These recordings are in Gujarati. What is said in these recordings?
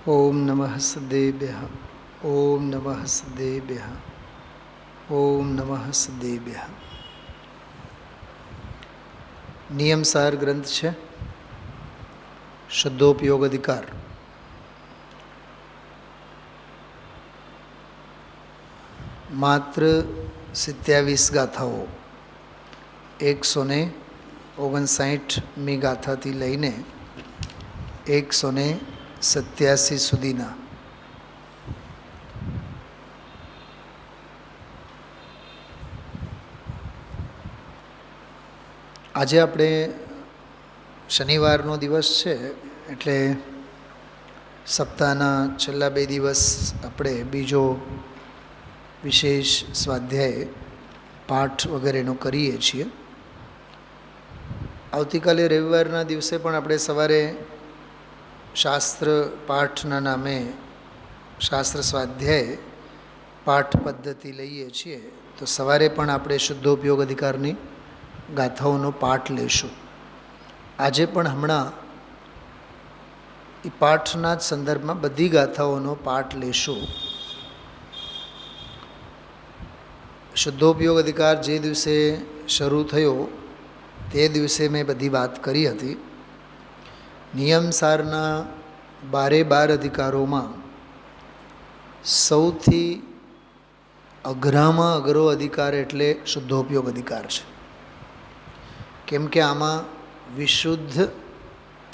ઓમ નમઃ સદેભ્યઃ. ઓમ નમઃ સદેભ્યઃ. ઓમ નમઃ સદેભ્યઃ. નિયમસાર ગ્રંથ છે, શબ્દોપયોગ અધિકાર. માત્ર 27 ગાથાઓ, 159મી ગાથાથી લઈને 187 સુધીના આજે આપણે શનિવારનો દિવસ છે એટલે સપ્તાહના છેલ્લા 2 દિવસ આપણે બીજો વિશેષ સ્વાધ્યાય પાઠ વગેરેનો કરીએ છીએ. આવતીકાલે રવિવારના દિવસે પણ આપણે સવારે શાસ્ત્ર પાઠના નામે શાસ્ત્ર સ્વાધ્યાય પાઠ પદ્ધતિ લઈએ છીએ, તો સવારે પણ આપણે શુદ્ધોપયોગ અધિકારની ગાથાઓનો પાઠ લેશું. આજે પણ હમણાં એ પાઠના જ સંદર્ભમાં બધી ગાથાઓનો પાઠ લેશું. શુદ્ધોપયોગ અધિકાર જે દિવસે શરૂ થયો તે દિવસે મેં બધી વાત કરી હતી. નિયમસારના 12 અધિકારોમાં સૌથી અઘરામાં અઘરો અધિકાર એટલે શુદ્ધોપયોગ અધિકાર છે. કેમ કે આમાં વિશુદ્ધ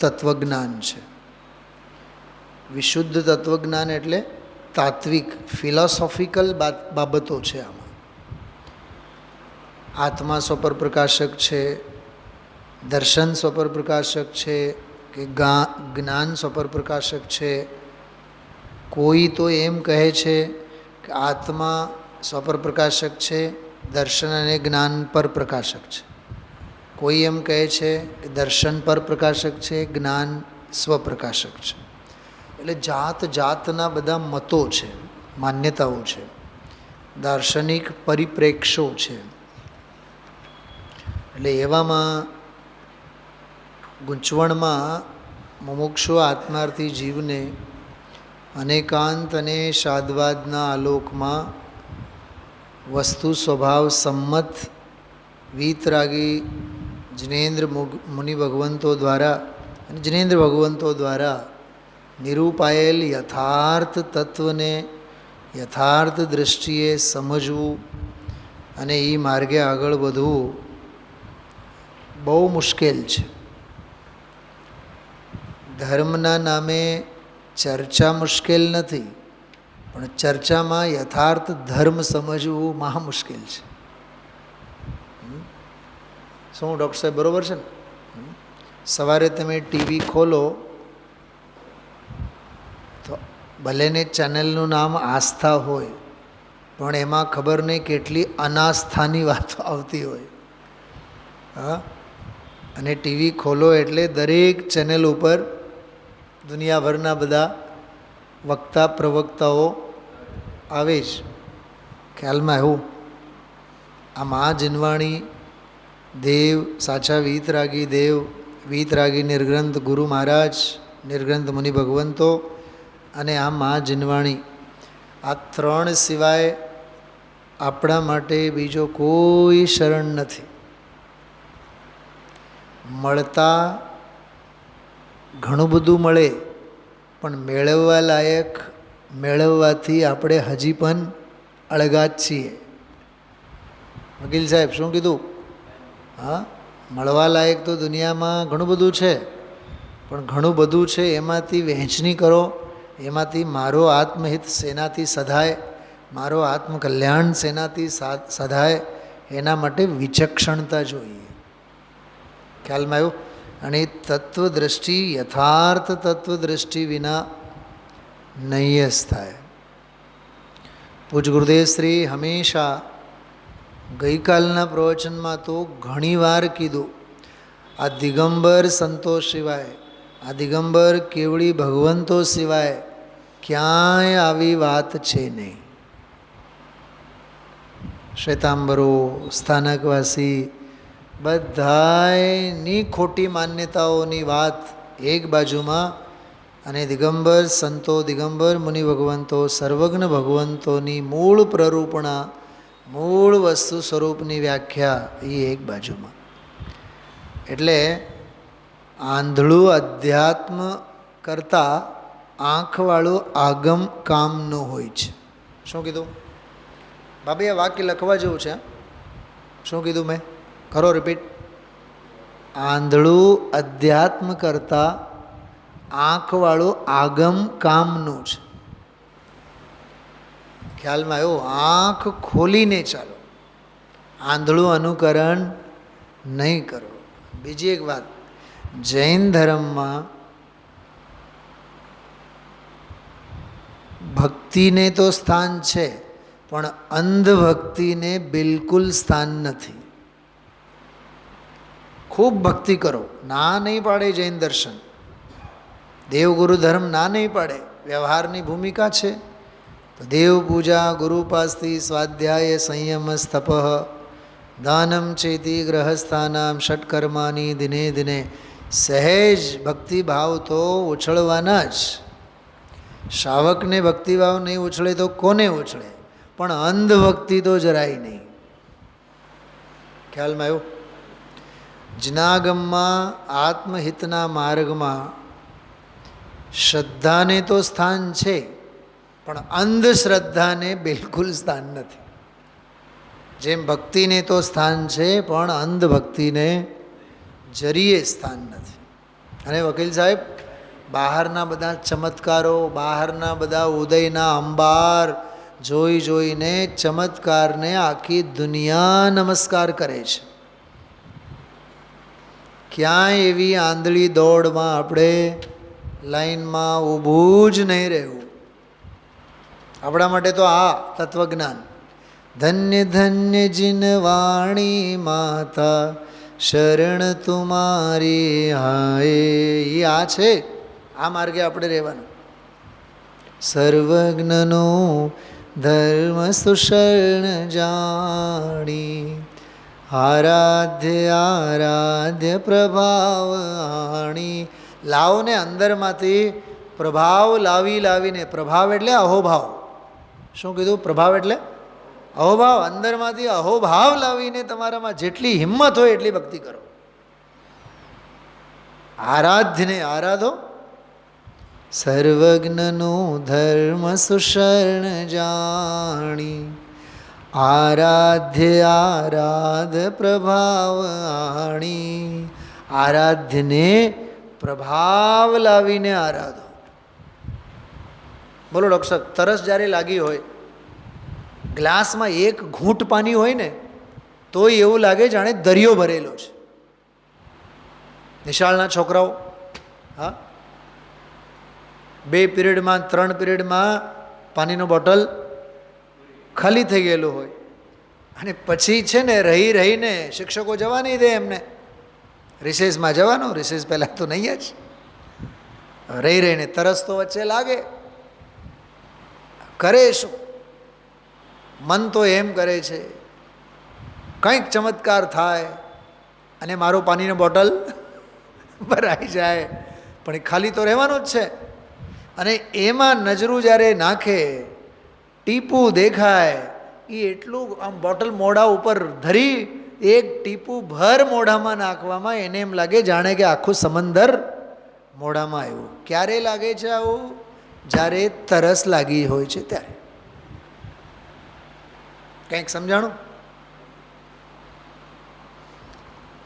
તત્વજ્ઞાન છે. વિશુદ્ધ તત્વજ્ઞાન એટલે તાત્વિક ફિલોસોફિકલ બાબતો છે. આમાં આત્મા સ્વપર પ્રકાશક છે, દર્શન સ્વપર પ્રકાશક છે કે જ્ઞાન સ્વપર પ્રકાશક છે. કોઈ તો એમ કહે છે કે આત્મા સ્વપર પ્રકાશક છે, દર્શન અને જ્ઞાન પર પ્રકાશક છે. કોઈ એમ કહે છે કે દર્શન પર પ્રકાશક છે, જ્ઞાન સ્વપ્રકાશક છે. એટલે જાત જાતના બધા મતો છે, માન્યતાઓ છે, દાર્શનિક પરિપ્રેક્ષો છે. એટલે એવામાં ગૂંચવણમાં મુમુક્ષુ આત્માર્થી જીવને અનેકાંત અને શાદ્વાદના આલોકમાં વસ્તુ સ્વભાવ સંમત વીતરાગી જિનેન્દ્ર મુનિ ભગવંતો દ્વારા અને જિનેન્દ્ર ભગવંતો દ્વારા નિરૂપાયેલ યથાર્થ તત્વને યથાર્થ દૃષ્ટિએ સમજવું અને એ માર્ગે આગળ વધવું બહુ મુશ્કેલ છે. ધર્મના નામે ચર્ચા મુશ્કેલ નથી, પણ ચર્ચામાં યથાર્થ ધર્મ સમજવું મહા મુશ્કેલ છે. શું ડૉક્ટર સાહેબ બરાબર છે ને? સવારે તમે ટીવી ખોલો તો ભલેને ચેનલનું નામ આસ્થા હોય, પણ એમાં ખબર નહીં કેટલી અનાસ્થાની વાતો આવતી હોય. હા, અને ટીવી ખોલો એટલે દરેક ચેનલ ઉપર દુનિયાભરના બધા વક્તા પ્રવક્તાઓ આવે જ. ખ્યાલમાં એવું આ મહા જીનવાણી દેવ, સાચા વીતરાગી દેવ, વીતરાગી નિર્ગ્રંથ ગુરુ મહારાજ, નિર્ગ્રંથ મુનિ ભગવંતો અને આ મહા જીનવાણી, આ 3 સિવાય આપણા માટે બીજો કોઈ શરણ નથી. મળતા ઘણું બધું મળે, પણ મેળવવા લાયક મેળવવાથી આપણે હજી પણ અળગા જ છીએ. વકીલ સાહેબ શું કીધું? હા, મળવા લાયક તો દુનિયામાં ઘણું બધું છે, પણ ઘણું બધું છે એમાંથી વહેંચણી કરો, એમાંથી મારો આત્મહિત શેનાથી સધાય, મારો આત્મકલ્યાણ શેનાથી સધાય, એના માટે વિચક્ષણતા જોઈએ. ખ્યાલમાં આવ્યું? અને તત્વદ્રષ્ટિ યથાર્થ તત્વદ્રષ્ટિ વિના નહીં જ થાય. પૂજ ગુરુદેવ શ્રી હંમેશા ગઈકાલના પ્રવચનમાં તો ઘણીવાર કીધું, આ દિગંબર સંતો સિવાય, આ દિગંબર કેવળી ભગવંતો સિવાય ક્યાંય આવી વાત છે નહીં. શ્વેતાંબરો, સ્થાનકવાસી બધાયની ખોટી માન્યતાઓની વાત એક બાજુમાં, અને દિગંબર સંતો, દિગંબર મુનિ ભગવંતો, સર્વજ્ઞ ભગવંતોની મૂળ પ્રરૂપણા, મૂળ વસ્તુ સ્વરૂપની વ્યાખ્યા એ એક બાજુમાં. એટલે આંધળું અધ્યાત્મ કરતાં આંખવાળું આગમ કામનું હોય છે. શું કીધું બાબી? આ વાક્ય લખવા જેવું છે. શું કીધું મેં? કરો રિપીટ. આંધળું અધ્યાત્મ કરતાં આંખવાળું આગમ કામનું છે. ખ્યાલમાં આવ્યો? આંખ ખોલીને ચાલો, આંધળું અનુકરણ નહીં કરો. બીજી એક વાત, જૈન ધર્મમાં ભક્તિને તો સ્થાન છે, પણ અંધભક્તિને બિલકુલ સ્થાન નથી. ખૂબ ભક્તિ કરો, ના નહીં પાડે જૈન દર્શન. દેવગુરુ ધર્મ ના નહીં પાડે. વ્યવહારની ભૂમિકા છે તો દેવ પૂજા, ગુરુપાસ્તી, સ્વાધ્યાય, સંયમ, સ્થપ, દાનમ ચેતી, ગ્રહસ્થાનામ, ષટકર્માની દિને દિને. સહેજ ભક્તિભાવ તો ઉછળવાના જ. શ્રાવકને ભક્તિભાવ નહીં ઉછળે તો કોને ઉછળે? પણ અંધભક્તિ તો જરાય નહીં. ખ્યાલમાં આવ્યું? જનાગમમાં આત્મહિતના માર્ગમાં શ્રદ્ધાને તો સ્થાન છે, પણ અંધશ્રદ્ધાને બિલકુલ સ્થાન નથી. જેમ ભક્તિને તો સ્થાન છે, પણ અંધભક્તિને જરીએ સ્થાન નથી. અને વકીલ સાહેબ, બહારના બધા ચમત્કારો, બહારના બધા ઉદયના અંબાર જોઈ જોઈને ચમત્કારને આખી દુનિયા નમસ્કાર કરે છે. ક્યાંય એવી આંધળી દોડમાં આપણે લાઈનમાં ઊભું જ નહીં રહેવું. આપણા માટે તો આ તત્વજ્ઞાન. ધન્ય ધન્ય જીન વાણી માતા, શરણ તુમારી હાય. એ આ છે, આ માર્ગે આપણે રહેવાનું. સર્વજ્ઞનું ધર્મ સુશરણ જાણી, આરાધ્ય આરાધ્ય પ્રભાવ આણી. લાવો ને અંદરમાંથી પ્રભાવ લાવીને. પ્રભાવ એટલે અહોભાવ. શું કીધું? પ્રભાવ એટલે અહોભાવ. અંદરમાંથી અહોભાવ લાવીને તમારામાં જેટલી હિંમત હોય એટલી ભક્તિ કરો. આરાધ્યને આરાધો. સર્વજ્ઞનું ધર્મ સુશરણ જાણી, આરાધ્ય આરાધ પ્રભાવ આણી. આરાધ્યને પ્રભાવ લાવીને આરાધો. બોલો ડૉક્ટર, તરસ જ્યારે લાગી હોય, ગ્લાસમાં એક ઘૂંટ પાણી હોય ને તોય એવું લાગે જાણે દરિયો ભરેલો છે. નિશાળના છોકરાઓ, હા, 2 પીરિયડમાં 3 પીરિયડમાં પાણીનું બોટલ ખાલી થઈ ગયેલું હોય, અને પછી છે ને રહીને શિક્ષકો જવા નહીં દે એમને. રિસેસમાં જવાનું, રિસેસ પહેલાં તો નહીં જ. રહીને તરસ તો વચ્ચે લાગે, કરે શું? મન તો એમ કરે છે કંઈક ચમત્કાર થાય અને મારું પાણીનું બોટલ ભરાઈ જાય, પણ એ ખાલી તો રહેવાનું જ છે. અને એમાં નજરું જ્યારે નાખે, ટીપું દેખાય, એ એટલું આમ બોટલ મોઢા ઉપર ધરી એક ટીપું ભર મોઢામાં નાખવામાં એને એમ લાગે જાણે કે આખું સમંદર મોઢામાં આવ્યું. ક્યારે લાગે છે આવું? જ્યારે તરસ લાગી હોય છે ત્યારે. કંઈક સમજાણું?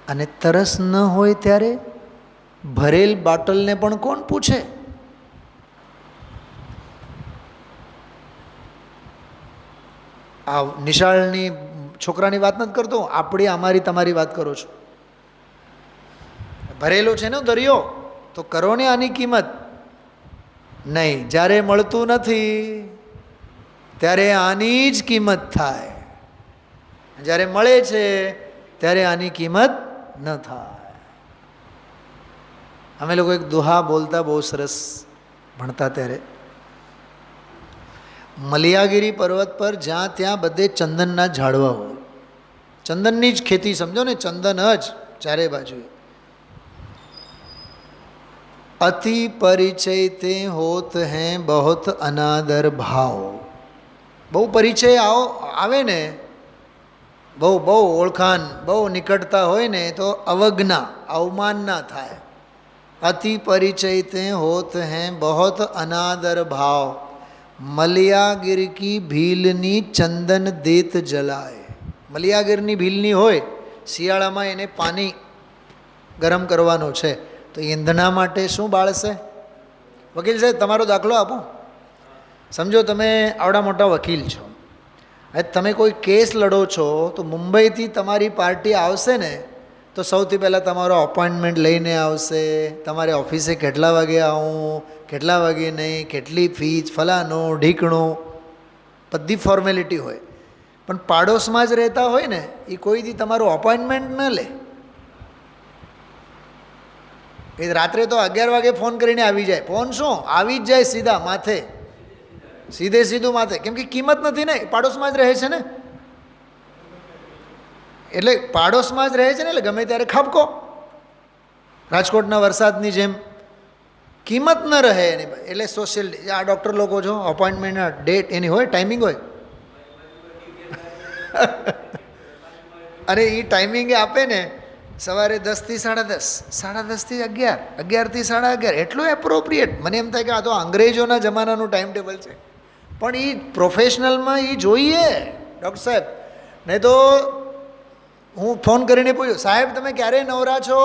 અને તરસ ન હોય ત્યારે ભરેલ બોટલને પણ કોણ પૂછે? આ નિશાળની છોકરાની વાત નથી કરતો, આપણી અમારી વાત કરું છું. ભરેલો છે ને દરિયો, તો કરો ને આની કિંમત. નહીં, જ્યારે મળતું નથી ત્યારે આની જ કિંમત થાય, જ્યારે મળે છે ત્યારે આની કિંમત ન થાય. અમે લોકો એક દુહા બોલતા બહુ સરસ ભણતા ત્યારે. મલિયાગીરી પર્વત પર જ્યાં ત્યાં બધે ચંદનના ઝાડવા હોય, ચંદનની જ ખેતી, સમજો ને, ચંદન જ ચારે બાજુએ. अति परिचय ते होत हैं बहुत अनादर भाव। बहु परिचय आवे ने, बहु बहु ओळखाण, बहु निकटता होय ने तो अवज्ञा अवमानना थाय। अति परिचय ते होत हैं बहुत अनादर भाव। मलियागीर की भीलनी चंदन देत जलाए। मलियागीरनी भीलनी होय, શિયાળામાં એને પાણી ગરમ કરવાનો છે તો ઈંધણા માટે શું બાળશે? વકીલ સાહેબ તમારો દાખલો આપો. સમજો તમે આવડા મોટા વકીલ છો, હવે તમે કોઈ કેસ લડો છો તો મુંબઈથી તમારી પાર્ટી આવશે ને તો સૌથી પહેલાં તમારો અપોઇન્ટમેન્ટ લઈને આવશે, તમારે ઓફિસે કેટલા વાગે આવું, કેટલા વાગે નહીં, કેટલી ફીસ, ફલાણું ઢીકણું, બધી ફોર્મેલિટી હોય. પણ પાડોશમાં જ રહેતા હોય ને એ કોઈથી તમારું અપોઇન્ટમેન્ટ ન લે. એ રાત્રે તો 11 વાગે ફોન કરીને આવી જાય. ફોન શું, આવી જ જાય સીધા માથે, સીધે સીધું માથે, કેમ કે કિંમત નથી ને, પાડોશમાં જ રહે છે ને. એટલે પાડોશમાં જ રહે છે ને એટલે ગમે ત્યારે ખાબકો. રાજકોટના વરસાદની જેમ કિંમત ન રહે એની. એટલે સોશિયલ, આ ડૉક્ટર લોકો જો અપોઇન્ટમેન્ટના ડેટ એની હોય, ટાઈમિંગ હોય, અને એ ટાઈમિંગે આપે ને સવારે 10 થી 10:30, 10:30 થી 11, 11 થી 11:30, એટલું એપ્રોપ્રિએટ. મને એમ થાય કે આ તો અંગ્રેજોના જમાનાનું ટાઈમ ટેબલ છે. પણ એ પ્રોફેશનલમાં એ જોઈએ ડૉક્ટર સાહેબ. નહીં તો હું ફોન કરીને પૂછ્યું, સાહેબ તમે ક્યારે નવરા છો?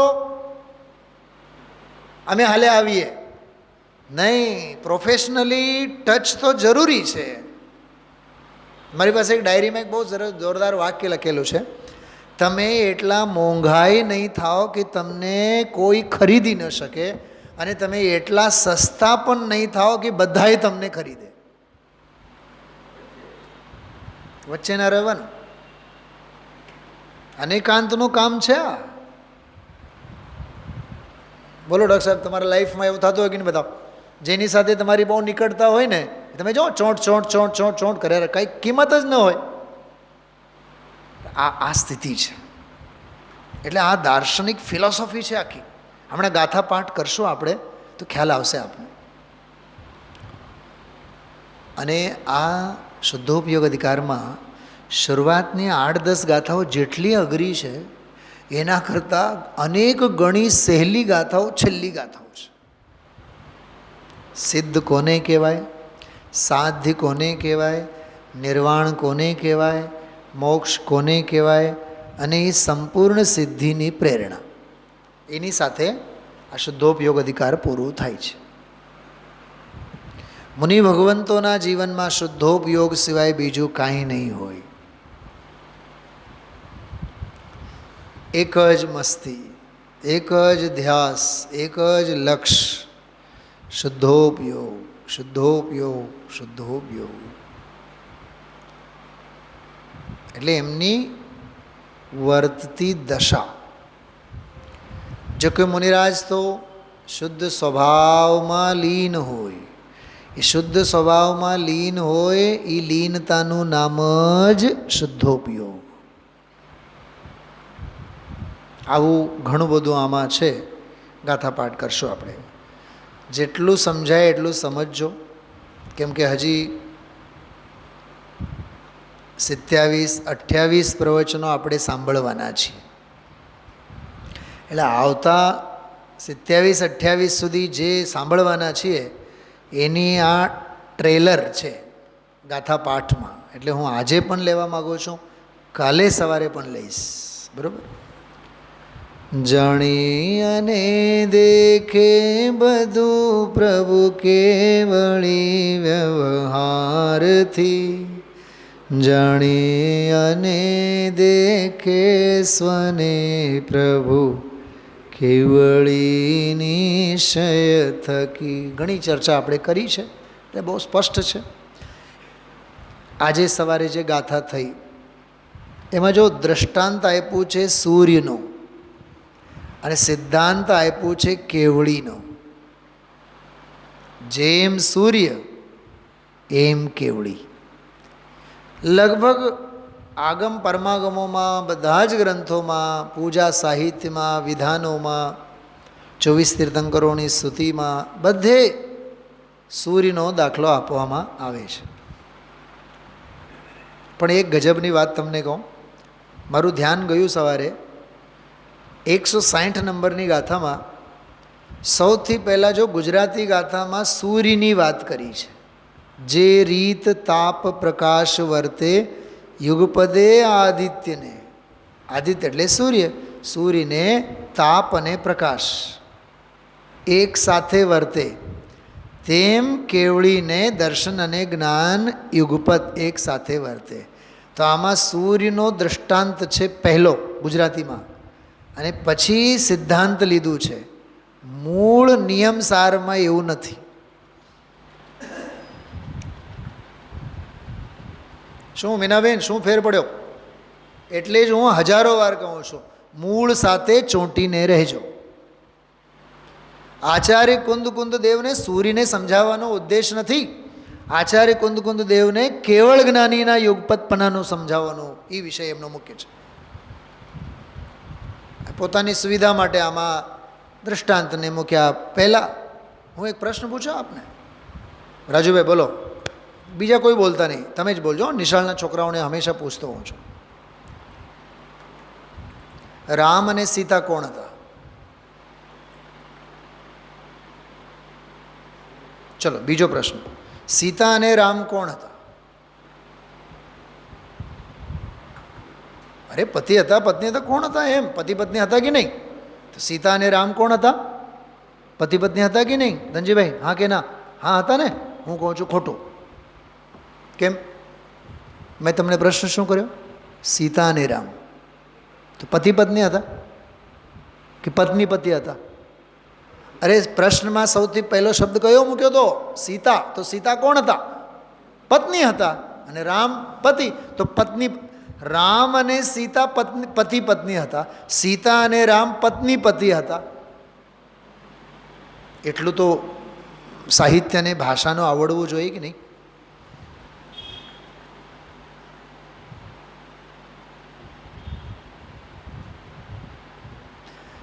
અમે હાલે આવીએ. નહીં, પ્રોફેશનલી ટચ તો જરૂરી છે. મારી પાસે એક ડાયરીમાં એક બહુ સરસ જોરદાર વાક્ય લખેલું છે, તમે એટલા મોંઘાઈ નહીં થાઓ કે તમને કોઈ ખરીદી ન શકે, અને તમે એટલા સસ્તા પણ નહીં થાઓ કે બધાએ તમને ખરીદે. વચ્ચે ના રહેવાનું. અનેકાંતનું કામ છે આ. બોલો ડૉક્ટર સાહેબ, તમારા લાઈફમાં એવું થતું હોય કે નહીં? બતાવો. જેની સાથે તમારી બહુ નિકટતા હોય ને, તમે જો ચોંટ ચોંટ ચોંટ ચોંટ ચોંટ કરે, કંઈ કિંમત જ ન હોય. આ સ્થિતિ છે. એટલે આ દાર્શનિક ફિલોસોફી છે આખી. હમણાં ગાથા પાઠ કરશું આપણે તો ખ્યાલ આવશે આપણે. અને આ શુદ્ધોપયોગ અધિકારમાં શરૂઆતની 8-10 ગાથાઓ જેટલી અઘરી છે એના કરતાં અનેક ગણી સહેલી ગાથાઓ છેલ્લી ગાથાઓ છે. સિદ્ધ કોને કહેવાય, સાધ્ય કોને કહેવાય, નિર્વાણ કોને કહેવાય, મોક્ષ કોને કહેવાય, અને એ સંપૂર્ણ સિદ્ધિની પ્રેરણા, એની સાથે આ શુદ્ધોપયોગ અધિકાર પૂરું થાય છે. મુનિ ભગવંતોના જીવનમાં શુદ્ધોપયોગ સિવાય બીજું કાંઈ નહીં હોય. એક જ મસ્તી, એક જ ધ્યાસ, એક જ લક્ષ્ય, શુદ્ધોપયોગ, શુદ્ધોપયોગ, શુદ્ધોપયોગ. એટલે એમની વર્તતી દશા. જો કે મુનિરાજ તો શુદ્ધ સ્વભાવમાં લીન હોય, એ શુદ્ધ સ્વભાવમાં લીન હોય, એ લીનતાનું નામ જ શુદ્ધોપયોગ. આવું ઘણું બધું આમાં છે. ગાથા પાઠ કરશું આપણે. જેટલું સમજાય એટલું સમજજો, કેમ કે હજી 27-28 પ્રવચનો આપણે સાંભળવાના છીએ. એટલે આવતા 27-28 સુધી જે સાંભળવાના છીએ એની આ ટ્રેલર છે ગાથા પાઠમાં. એટલે હું આજે પણ લેવા માગું છું, કાલે સવારે પણ લઈશ. બરાબર? જાણી અને દેખે બધું પ્રભુ કેવળી વ્યવહારથી, જાણી અને દેખે સ્વને પ્રભુ કેવળી નિશ્ચય થકી. ઘણી ચર્ચા આપણે કરી છે, એટલે બહુ સ્પષ્ટ છે. આજે સવારે જે ગાથા થઈ એમાં જો દ્રષ્ટાંત આપ્યું છે સૂર્યનો, અને સિદ્ધાંત આપ્યું છે કેવળીનો. જેમ સૂર્ય એમ કેવળી. લગભગ આગમ પરમાગમોમાં, બધા જ ગ્રંથોમાં, પૂજા સાહિત્યમાં, વિધાનોમાં 24 તીર્થંકરોની સ્તુતિમાં બધે સૂર્યનો દાખલો આપવામાં આવે છે. પણ એક ગજબની વાત તમને કહું, મારું ધ્યાન ગયું સવારે 160 નંબરની ગાથામાં સૌથી પહેલાં જો ગુજરાતી ગાથામાં સૂર્યની વાત કરી છે. જે રીત તાપ પ્રકાશ વર્તે યુગપદે આદિત્યને, આદિત્ય એટલે સૂર્ય, સૂર્યને તાપ અને પ્રકાશ એક સાથે વર્તે, તેમ કેવળીને દર્શન અને જ્ઞાન યુગપદ એક સાથે વર્તે. તો આમાં સૂર્યનો દૃષ્ટાંત છે પહેલો ગુજરાતીમાં, અને પછી સિદ્ધાંત લીધું છે. મૂળ નિયમ સારમાં એવું નથી. શું મીનાબેન, શું ફેર પડ્યો? એટલે જ હું હજારો વાર કહું છું, મૂળ સાથે ચોંટીને રહેજો. આચાર્ય કુંદ દેવને સૂર્યને સમજાવવાનો ઉદ્દેશ નથી. આચાર્ય કુંદ દેવને કેવળ જ્ઞાનીના યુગપતપણાનું સમજાવવાનું એ વિષય એમનો મુખ્ય છે. પોતાની સુવિધા માટે આમાં દૃષ્ટાંતને મૂક્યા. પહેલાં હું એક પ્રશ્ન પૂછું આપને, રાજુભાઈ બોલો, બીજા કોઈ બોલતા નહીં, તમે જ બોલજો. નિશાળના છોકરાઓને હંમેશા પૂછતો હોઉં છું, રામ અને સીતા કોણ હતા? ચલો બીજો પ્રશ્ન, સીતા અને રામ કોણ હતા? અરે પતિ હતા પત્ની હતા, કોણ હતા? એમ પતિ પત્ની હતા કે નહીં? તો સીતા અને રામ કોણ હતા? પતિ પત્ની હતા કે નહીં? ધનજીભાઈ હા કે ના? હા હતા ને. હું કહું છું ખોટું. કેમ? મેં તમને પ્રશ્ન શું કર્યો? સીતા અને રામ તો પતિ પત્ની હતા કે પત્ની પતિ હતા? અરે પ્રશ્નમાં સૌથી પહેલો શબ્દ કયો મૂક્યો તો? સીતા. તો સીતા કોણ હતા? પત્ની હતા. અને રામ પતિ. તો પત્ની, રામ અને સીતા પતિ પત્ની હતા, સીતા અને રામ પત્ની પતિ હતા. એટલું તો સાહિત્ય અને ભાષાનું આવડવું જોઈએ કે નહીં?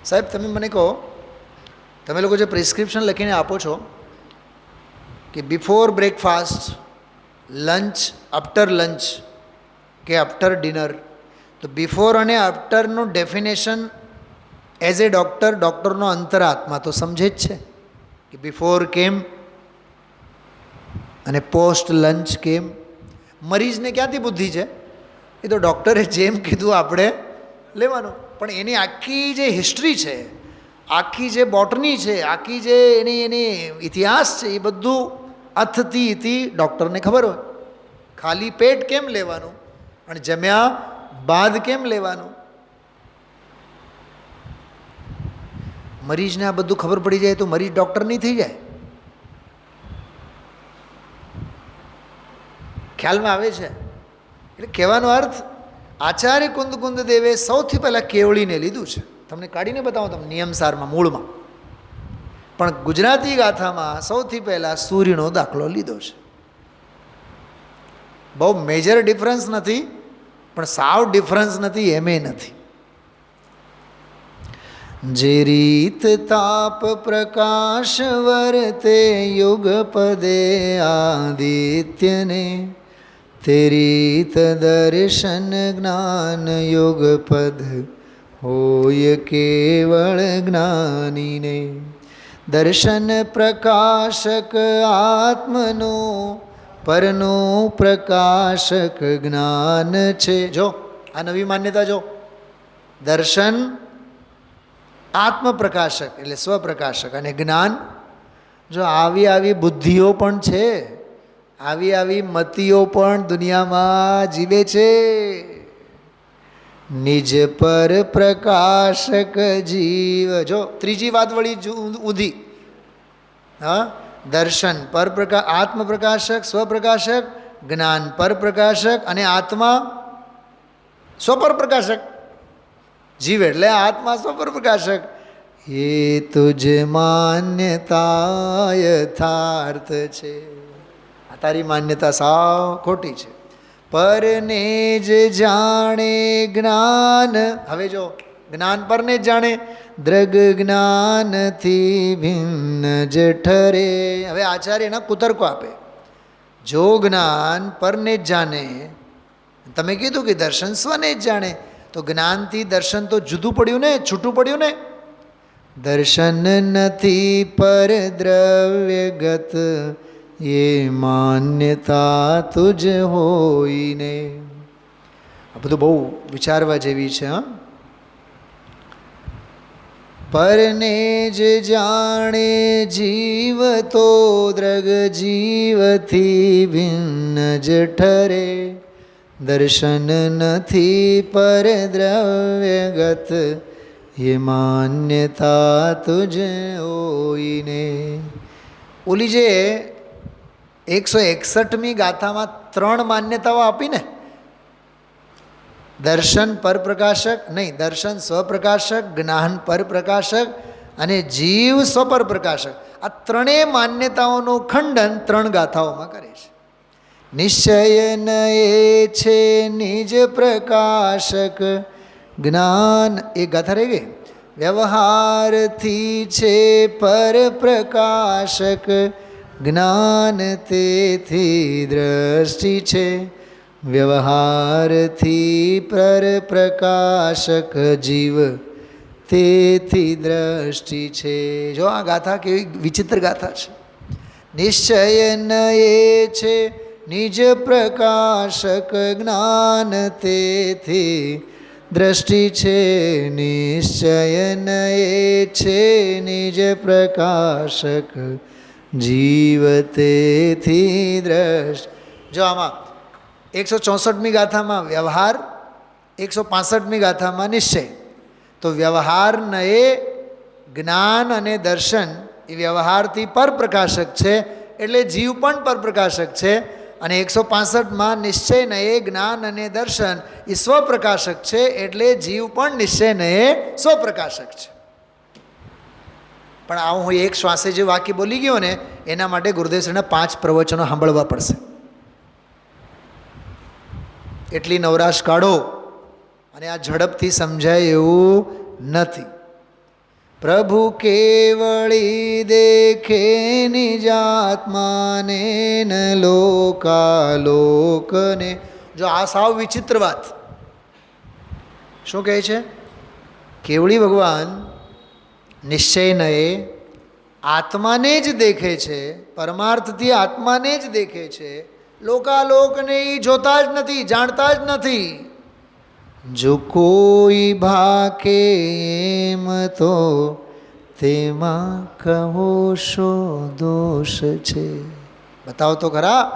સાહેબ તમે મને કહો, તમે લોકો જે પ્રિસ્ક્રિપ્શન લખીને આપો છો કે before breakfast, lunch, after lunch કે આફ્ટર ડિનર, તો બિફોર અને આફ્ટરનું ડેફિનેશન એઝ એ ડૉક્ટર, ડૉક્ટરનો અંતરાત્મા તો સમજે જ છે કે બિફોર કેમ અને પોસ્ટ લંચ કેમ. મરીઝને ક્યાંથી બુદ્ધિ છે? એ તો ડૉક્ટરે જેમ કીધું આપણે લેવાનું. પણ એની આખી જે હિસ્ટ્રી છે, આખી જે બોટની છે, આખી જે એની ઇતિહાસ છે, એ બધું અથથી ઇતિ ડૉક્ટરને ખબર હોય. ખાલી પેટ કેમ લેવાનું અને જમ્યા બાદ કેમ લેવાનું? મરીઝને આ બધું ખબર પડી જાય તો મરીઝ ડૉક્ટર નહીં થઈ જાય. ખ્યાલમાં આવે છે? એટલે કહેવાનો અર્થ, આચાર્ય કુંદ દેવે સૌથી પહેલાં કેવળીને લીધું છે. તમને કાઢીને બતાવો તમે નિયમસારમાં મૂળમાં, પણ ગુજરાતી ગાથામાં સૌથી પહેલાં સૂર્યનો દાખલો લીધો છે. બહુ મેજર ડિફરન્સ નથી, પણ સાવ ડિફરન્સ નથી એમે નથી. જે રીત તાપ પ્રકાશ વર્તે યુગપદે આદિત્યને, તે રીત દર્શન જ્ઞાન યુગપદ હોય કેવળ જ્ઞાનીને. દર્શન પ્રકાશક આત્મનો, પરનું પ્રકાશક જ્ઞાન છે. જો આ નવી માન્યતા જો, દર્શન આત્મપ્રકાશક એટલે સ્વપ્રકાશક, અને જ્ઞાન જો આવી બુદ્ધિઓ પણ છે, આવી મતિઓ પણ દુનિયામાં જીવે છે. નિજ પર પ્રકાશક જીવ. જો ત્રીજી વાત વળી ઊંધી. હા, દર્શન પર પ્રકાશ, આત્મપ્રકાશક, સ્વપ્રકાશક, જ્ઞાન પર પ્રકાશક, અને આત્મા સ્વપર પ્રકાશક. જીવ એટલે આત્મા સ્વપર પ્રકાશક. એ તુજ માન્યતા યથાર્થ છે. આ તારી માન્યતા સાવ ખોટી છે. પરને જ જાણે જ્ઞાન. હવે જો જ્ઞાન પરને જ જાણે. દ્રગ જ્ઞાનથી ભિન્ન જઠરે. હવે આચાર્ય એના કુતર્કો આપે. જો જ્ઞાન પરને જ જાણે, તમે કીધું કે દર્શન સ્વને જ જાણે, તો જ્ઞાનથી દર્શન તો જુદું પડ્યું ને, છૂટું પડ્યું ને. દર્શન નથી પર દ્રવ્યગત, એ માન્યતા તુજ હોઈને. આ બધું બહુ વિચારવા જેવી છે. હા, પરને જ જાણે જીવ તો દ્રગ જીવથી ભિન્ન જઠરે. દર્શન નથી પર દ્રવ્યગત, એ માન્યતા તુજ હોઈને. ઓલી જે 161મી ગાથામાં 3 માન્યતાઓ આપીને, દર્શન પરપ્રકાશક નહીં, દર્શન સ્વપ્રકાશક, જ્ઞાન પરપ્રકાશક અને જીવ સ્વપર પ્રકાશક, આ ત્રણેય માન્યતાઓનું ખંડન 3 ગાથાઓમાં કરે છે. નિશ્ચય એ છે નિજ પ્રકાશક, જ્ઞાન એક ગાથા રહી ગઈ. વ્યવહારથી છે પર પ્રકાશક, જ્ઞાન તેથી દ્રષ્ટિ છે. વ્યવહારથી પર પ્રકાશક, જીવ તેથી દ્રષ્ટિ છે. જો આ ગાથા કેવી વિચિત્ર ગાથા છે. નિશ્ચય એ છે નિજ પ્રકાશક, જ્ઞાન તેથી દ્રષ્ટિ છે. નિશ્ચય એ છે નિજ પ્રકાશક, જીવ તેથી દ્રષ્ટિ. જો આમાં 164મી ગાથામાં વ્યવહાર, 165મી ગાથામાં નિશ્ચય. તો વ્યવહાર નયે જ્ઞાન અને દર્શન એ વ્યવહારથી પરપ્રકાશક છે, એટલે જીવ પણ પરપ્રકાશક છે. અને 165માં નિશ્ચય નયે જ્ઞાન અને દર્શન એ સ્વપ્રકાશક છે, એટલે જીવ પણ નિશ્ચય નયે સ્વપ્રકાશક છે. પણ આવું હું એક શ્વાસે જે વાક્ય બોલી ગયો ને, એના માટે ગુરુદેવશ્રીના 5 પ્રવચનો સાંભળવા પડશે. એટલી નવરાશ કાઢો, અને આ ઝડપથી સમજાય એવું નથી. પ્રભુ કેવળી દેખે નિજાત્માને ન લોકાલોકને. જો આ સાવ વિચિત્ર વાત. શું કહે છે? કેવળી ભગવાન નિશ્ચયનયે આત્માને જ દેખે છે, પરમાર્થથી આત્માને જ દેખે છે. લોકાલોકને એ જોતા જ નથી, જાણતા જ નથી. જો કોઈ ભાકે એમ તો તેમાં કહો શો દોષ છે. બતાવો તો ખરા,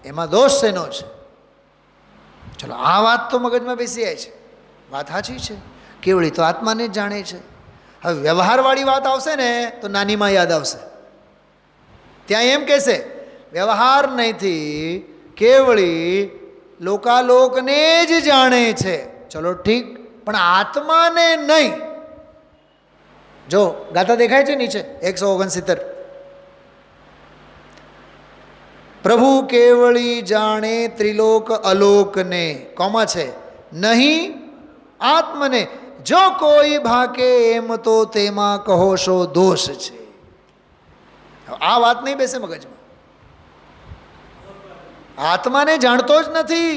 એમાં દોષ શેનો છે? ચલો, આ વાત તો મગજમાં બેસી જાય છે, વાત સાચી છે. કેવળી તો આત્માને જ જાણે છે. હવે વ્યવહારવાળી વાત આવશે ને તો નાનીમાં યાદ આવશે. ત્યાં એમ કહેશે વ્યવહાર નહીંથી કેવળી લોકાલોકને જ જાણે છે. ચલો ઠીક, પણ આત્માને નહીં. જો ગાથા દેખાય છે નીચે 169. પ્રભુ કેવળી જાણે ત્રિલોક અલોકને, કોમા છે, નહીં આત્મને. જો કોઈ ભાકે એમ તો તેમાં કહો શો દોષ છે. આ વાત નહીં બેસે મગજમાં. આત્માને જાણતો જ નથી,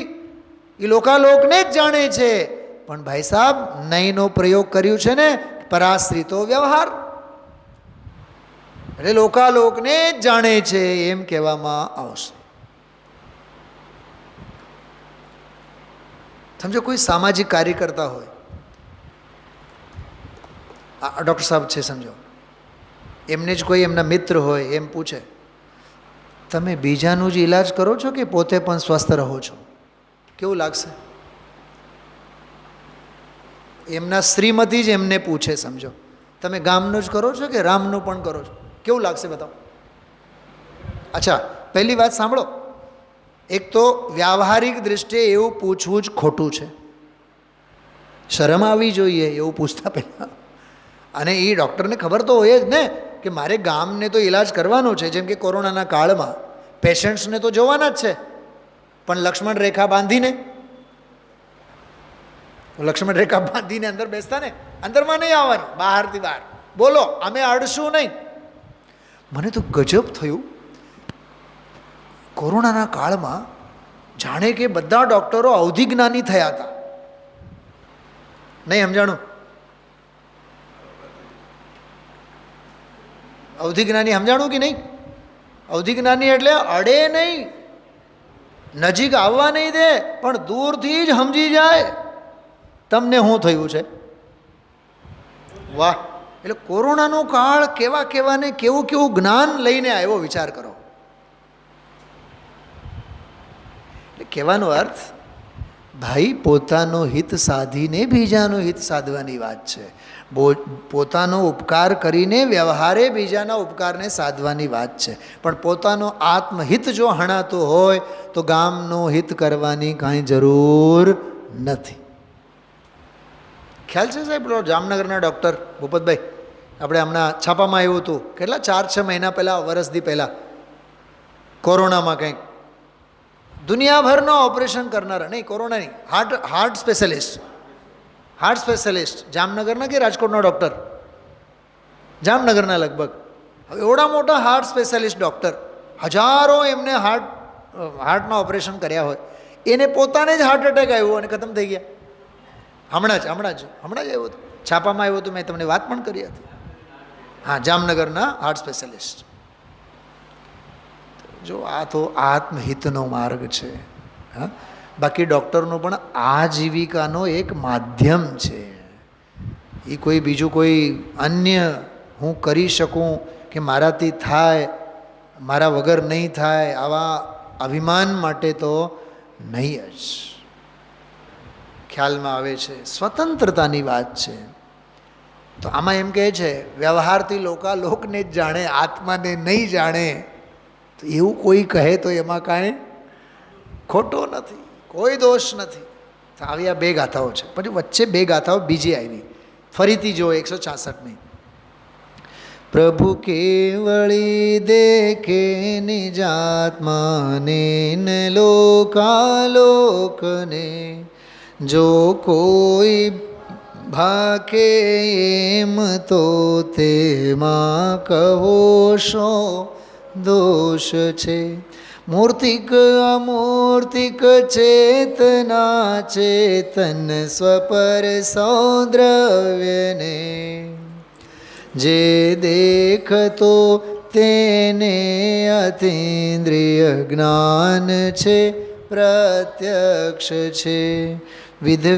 એ લોકાલોકને જ જાણે છે. પણ ભાઈ સાહેબ, નહીંનો પ્રયોગ કર્યું છે ને, પરાશ્રિતો વ્યવહાર, એટલે લોકાલોકને જ જાણે છે એમ કહેવામાં આવશે. સમજો કોઈ સામાજિક કાર્ય કરતા હોય, ડૉક્ટર સાહેબ છે સમજો, એમને જ કોઈ એમના મિત્ર હોય, એમ પૂછે તમે બીજાનું જ ઈલાજ કરો છો કે પોતે પણ સ્વસ્થ રહો છો? કેવું લાગશે? એમના શ્રીમતી જ એમને પૂછે, સમજો તમે ગામનું જ કરો છો કે રામનું પણ કરો છો? કેવું લાગશે બતાવો? અચ્છા, પહેલી વાત સાંભળો. એક તો વ્યાવહારિક દૃષ્ટિએ એવું પૂછવું જ ખોટું છે, શરમ આવવી જોઈએ એવું પૂછતા પહેલાં. અને એ ડૉક્ટરને ખબર તો હોય જ ને કે મારે ગામને તો ઈલાજ કરવાનો છે. જેમ કે કોરોનાના કાળમાં પેશન્ટ્સને તો જોવાના જ છે, પણ લક્ષ્મણ રેખા બાંધીને લક્ષ્મણ રેખા બાંધીને અંદર બેસતા ને, અંદરમાં નહીં આવવાનું, બહારથી બહાર બોલો, અમે અડશું નહીં. મને તો ગજબ થયું, કોરોનાના કાળમાં જાણે કે બધા ડૉક્ટરો અવધિજ્ઞાની થયા હતા. નહીં સમજાણું? અવધિજ્ઞાની સમજાણું કે નહીં? અવધિજ્ઞાની એટલે અડે નહીં, નજીક આવવા નહીં દે, પણ દૂરથી જ સમજી જાય તમને શું થયું છે. વાહ! એટલે કોરોનાનો કાળ કેવા કેવાને કેવું કેવું જ્ઞાન લઈને આવ્યો, વિચાર કરો. એટલે કહેવાનો અર્થ, ભાઈ પોતાનો હિત સાધીને બીજાનું હિત સાધવાની વાત છે. પોતાનો ઉપકાર કરીને વ્યવહારે બીજાના ઉપકારને સાધવાની વાત છે. પણ પોતાનો આત્મહિત જો હણાતો હોય તો ગામનું હિત કરવાની કાંઈ જરૂર નથી. ખ્યાલ છે સાહેબ, પેલો જામનગરના ડૉક્ટર ભૂપતભાઈ, આપણે હમણાં છાપામાં આવ્યું હતું, કેટલા 4-6 મહિના પહેલાં, વર્ષથી પહેલાં, કોરોનામાં કંઈક દુનિયાભરનો ઓપરેશન કરનારા, નહીં કોરોના નહીં, હાર્ટ સ્પેશિયાલિસ્ટ જામનગરના કે રાજકોટનો ડૉક્ટર, જામનગરના લગભગ. હવે એવડા મોટા હાર્ટ સ્પેશિયાલિસ્ટ ડૉક્ટર, હજારો એમને હાર્ટના ઓપરેશન કર્યા હોય, એને પોતાને જ હાર્ટ એટેક આવ્યો અને ખતમ થઈ ગયા. હમણાં જ આવ્યું હતું, છાપામાં આવ્યું હતું, મેં તમને વાત પણ કરી હતી. હા, જામનગરના હાર્ટ સ્પેશિયાલિસ્ટ. જો આ તો આત્મહિતનો માર્ગ છે. હા, બાકી ડૉક્ટરનો પણ આજીવિકાનો એક માધ્યમ છે. એ કોઈ બીજું કોઈ અન્ય હું કરી શકું કે મારાથી થાય, મારા વગર નહીં થાય, આવા અભિમાન માટે તો નહીં જ. ખ્યાલમાં આવે છે સ્વતંત્રતાની વાત છે. તો આમાં એમ કહે છે, વ્યવહારથી લોકને જ જાણે, આત્માને નહીં જાણે. તો એવું કોઈ કહે તો એમાં કાંઈ ખોટો નથી, કોઈ દોષ નથી. તો આવી આ 2 ગાથાઓ છે. પછી વચ્ચે 2 ગાથાઓ બીજી આવી, ફરીથી જો 166ની. પ્રભુ કેવળી દેખે નિજાત્માને લોકાલોકને, જો કોઈ ભાકે એમ તો તેમાં કહો શો દોષ છે. મૂર્તિક અમૂર્તિક ચેતના ચેતન સ્વપર સૌદ્રવ્યને, જે દેખતો તેને અતીન્દ્રિય જ્ઞાન છે, પ્રત્યક્ષ છે. વિધ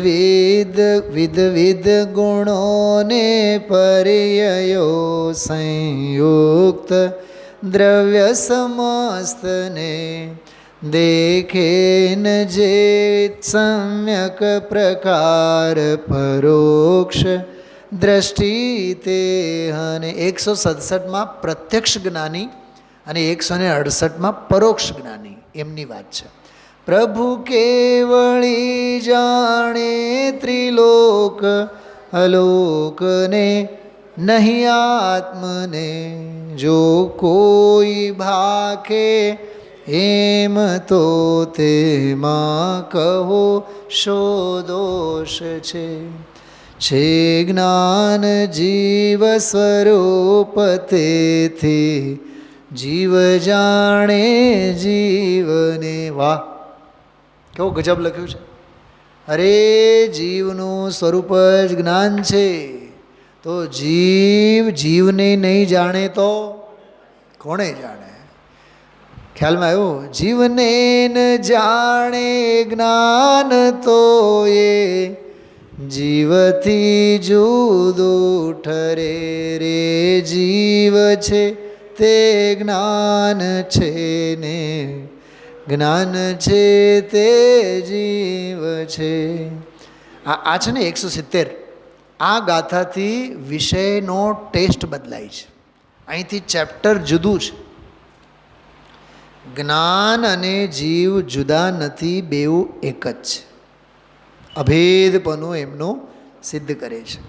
ગુણોને પર્યયો સંયુક્ત દ્રવ્ય સમસ્તને, દેખે ન જે સમ્યક પ્રકાર પરોક્ષ દ્રષ્ટિ તે. અને 167માં પ્રત્યક્ષ જ્ઞાની અને 168માં પરોક્ષ જ્ઞાની, એમની વાત છે. પ્રભુ કેવળી જાણે ત્રિલોક અલોકને, નહીં આત્મને, જો કોઈ ભાકે એમ તો તેમાં કહો શો દોષ છે. છે જ્ઞાન જીવ સ્વરૂપ તેથી, જીવ જાણે જીવને. વાહ, કેવું ગજબ લખ્યું છે. અરે જીવનું સ્વરૂપ જ જ્ઞાન છે, તો જીવને નહીં જાણે તો કોણે જાણે? ખ્યાલમાં આવ્યું? જીવને ન જાણે જ્ઞાન તો એ જીવથી જુદું ઠરે રે. જીવ છે તે જ્ઞાન છે ને, જ્ઞાન છે તે જીવ છે. આ છે ને 170. આ ગાથાથી વિષયનો ટેસ્ટ બદલાય છે. અહીંથી ચેપ્ટર જુદું છે. જ્ઞાન અને જીવ જુદા નથી, બેઉ એક જ છે. અભેદપણું એમનું સિદ્ધ કરે છે.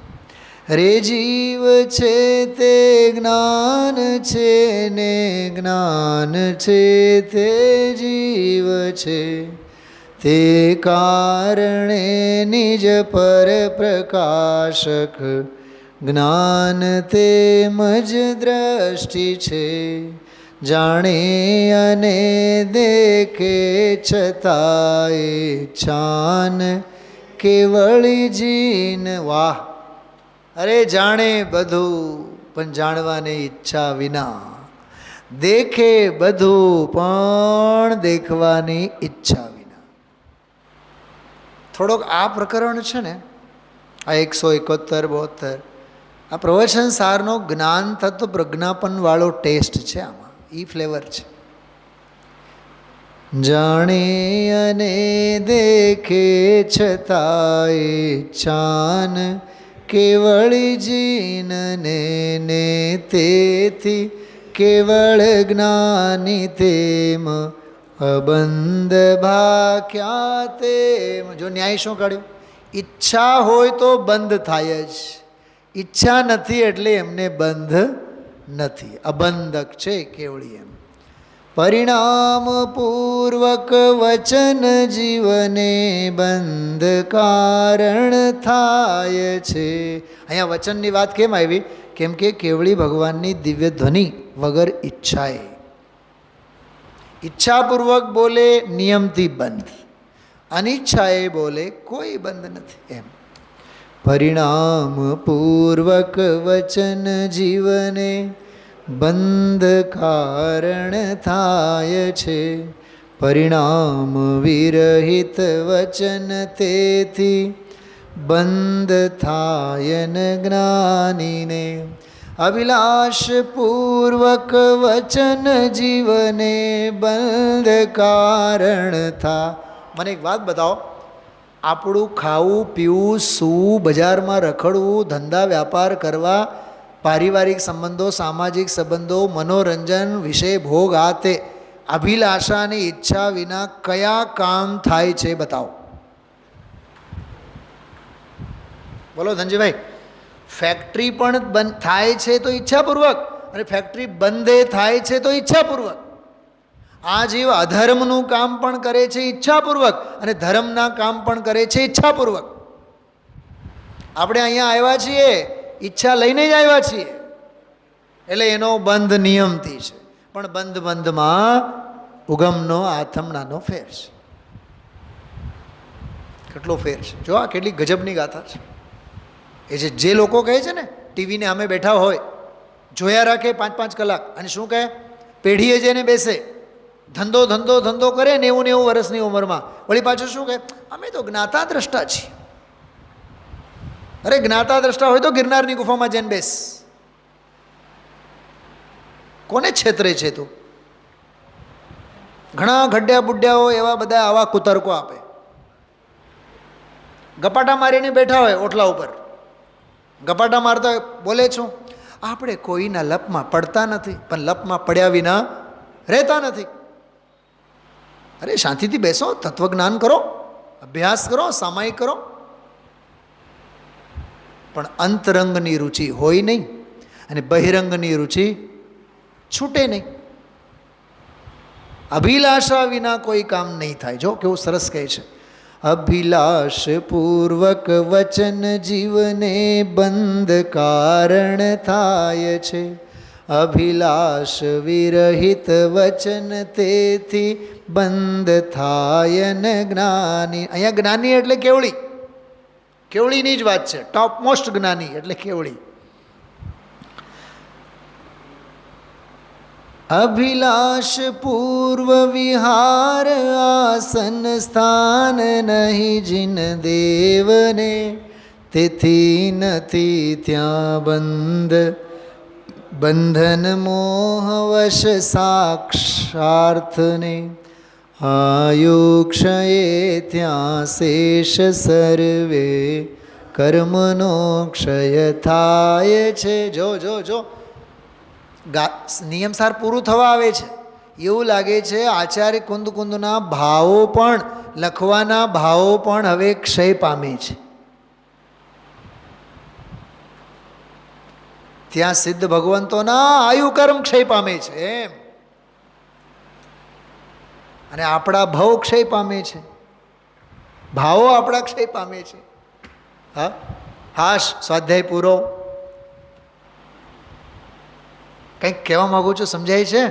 રે જીવ છે તે જ્ઞાન છે ને, જ્ઞાન છે તે જીવ છે. તે કારણે નિજ પર પ્રકાશક જ્ઞાન તેમજ દ્રષ્ટિ છે. જાણે અને દેખે છતાંય છાન કેવળી જીન. વાહ! અરે જાણે બધું પણ જાણવાની ઈચ્છા વિના, દેખે બધું પણ દેખવાની ઈચ્છા વિના. થોડોક આ પ્રકરણ છે ને, આ 171-72 આ પ્રવચન સારનો જ્ઞાન તત્વ પ્રજ્ઞાપનવાળો ટેસ્ટ છે. આમાં ઈ ફ્લેવર છે. જાણે અને દેખે છતાંય છાન કેવળી જીનને ને તેથી કેવળ જ્ઞાની તેમ અબંધ ભાખ્યા તેમ. જો ન્યાય શું કાઢ્યું? ઈચ્છા હોય તો બંધ થાય જ, ઈચ્છા નથી એટલે એમને બંધ નથી. અબંધક છે કેવળી એમ. પરિણામ પૂર્વક વચન જીવને બંધ કારણ થાય છે. અહીંયા વચનની વાત કેમ આવી? કેમ કે કેવળી ભગવાનની દિવ્ય ધ્વનિ વગર ઈચ્છાએ, ઈચ્છાપૂર્વક બોલે નિયમથી બંધ, અનિચ્છાએ બોલે કોઈ બંધ નથી એમ. પરિણામ પૂર્વક વચન જીવને બંધ કારણ થાય છે. પરિણામ વિરહિત વચન તેથી બંધ થાય ન જ્ઞાનીને. અભિલાષપૂર્વક વચન જીવને બંધ કારણ થા. મને એક વાત બતાવો, આપણું ખાવું પીવું, સૂવું, બજારમાં રખડવું, ધંધા વ્યાપાર કરવા, પારિવારિક સંબંધો, સામાજિક સંબંધો, મનોરંજન, વિષય ભોગ, આ તે અભિલાષાની ઈચ્છા વિના કયા કામ થાય છે બતાવો. બોલો ધનજીભાઈ. ફેક્ટરી પણ બંધ થાય છે તો ઈચ્છાપૂર્વક, અને ફેક્ટરી બંધ થાય છે તો ઈચ્છાપૂર્વક. આ જીવ અધર્મનું કામ પણ કરે છે ઈચ્છાપૂર્વક, અને ધર્મના કામ પણ કરે છે ઈચ્છાપૂર્વક. આપણે અહીંયા આવ્યા છીએ ઈચ્છા લઈને જ આવ્યા છીએ, એટલે એનો બંધ નિયમથી છે. પણ બંધ બંધમાં ઉગમનો આથમણાનો ફેર છે. કેટલો ફેર છે જો! આ કેટલી ગજબની ગાથા છે. એ જે લોકો કહે છે ને, ટીવીને અમે બેઠા હોય, જોયા રાખે 5-5 કલાક, અને શું કહે? પેઢીએ જઈને બેસે, ધંધો ધંધો ધંધો કરે 90-90 વર્ષની ઉંમરમાં, વળી પાછું શું કહે? અમે તો જ્ઞાતા દ્રષ્ટા છીએ. અરે જ્ઞાતા દ્રષ્ટા હોય તો ગિરનારની ગુફામાં જઈને બેસ. કોને છેતરે છે તું? ઘણા ગઢ્યા બુઢ્યાઓ એવા બધા આવા કુતર્કો આપે. ગપાટા મારીને બેઠા હોય ઓટલા ઉપર, ગપાટા મારતા હોય, બોલે છું આપણે કોઈના લપમાં પડતા નથી, પણ લપમાં પડ્યા વિના રહેતા નથી. અરે શાંતિથી બેસો, તત્વજ્ઞાન કરો, અભ્યાસ કરો, સામાયિક કરો. પણ અંતરંગની રુચિ હોય નહીં, અને બહિરંગની રુચિ છૂટે નહીં. અભિલાષા વિના કોઈ કામ નહીં થાય. જો કેવું સરસ કહે છે, અભિલાષ પૂર્વક વચન જીવને બંધ કારણ થાય છે. અભિલાષ વિરહિત વચન તેથી બંધ થાય ન જ્ઞાની. અહીંયા જ્ઞાની એટલે કેવળી, કેવળીની જ વાત છે. ટોપ મોસ્ટ જ્ઞાની એટલે કેવળી. અભિલાષ પૂર્વ વિહાર આસન સ્થાન નહીં જીન દેવને, તેથી નથી ત્યાં બંધન મોહવશ સાક્ષાર્થને. આયુક્ષયે ત્યાં શેષ સર્વે કર્મનો ક્ષય થાય છે. જો જો જો નિયમસાર પૂરું થવા આવે છે, એવું લાગે છે આચાર્ય કુંદના ભાવો પણ, લખવાના ભાવો પણ હવે ક્ષય પામે છે. ત્યાં સિદ્ધ ભગવંતોના આયુ કર્મ ક્ષય પામે છે એમ, અને આપણા ભવ ક્ષય પામે છે. ભાવો આપણા ક્ષય પામે છે. હા, હાશ, સ્વાધ્યાય પૂરો. કંઈક કહેવા માગું છું, સમજાય છે?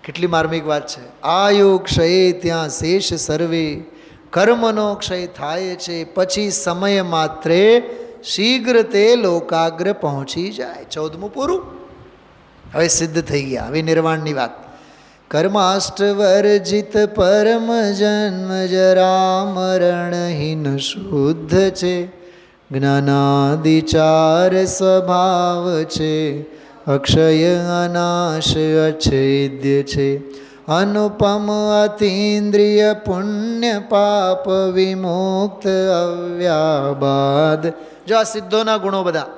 કેટલી માર્મિક વાત છે. આયુ ક્ષય ત્યાં શેષ સર્વે, કર્મનો ક્ષય થાય છે, પછી સમય માત્રે શીઘ્ર તે લોકાગ્ર પહોંચી જાય. 14મું પૂરું. હવે સિદ્ધ થઈ ગયા. હવે નિર્વાણની વાત. કર્માષ્ટવર્જિત પરમ જન્મ જરા મરણહીન શુદ્ધ છે, જ્ઞાનાદિચાર સ્વભાવ છે, અક્ષય અનાશ અછેદ્ય છે, અનુપમ અતીન્દ્રિય પુણ્ય પાપ વિમુક્ત અવ્યાબાદ. જો આ સિદ્ધોના ગુણો બધા.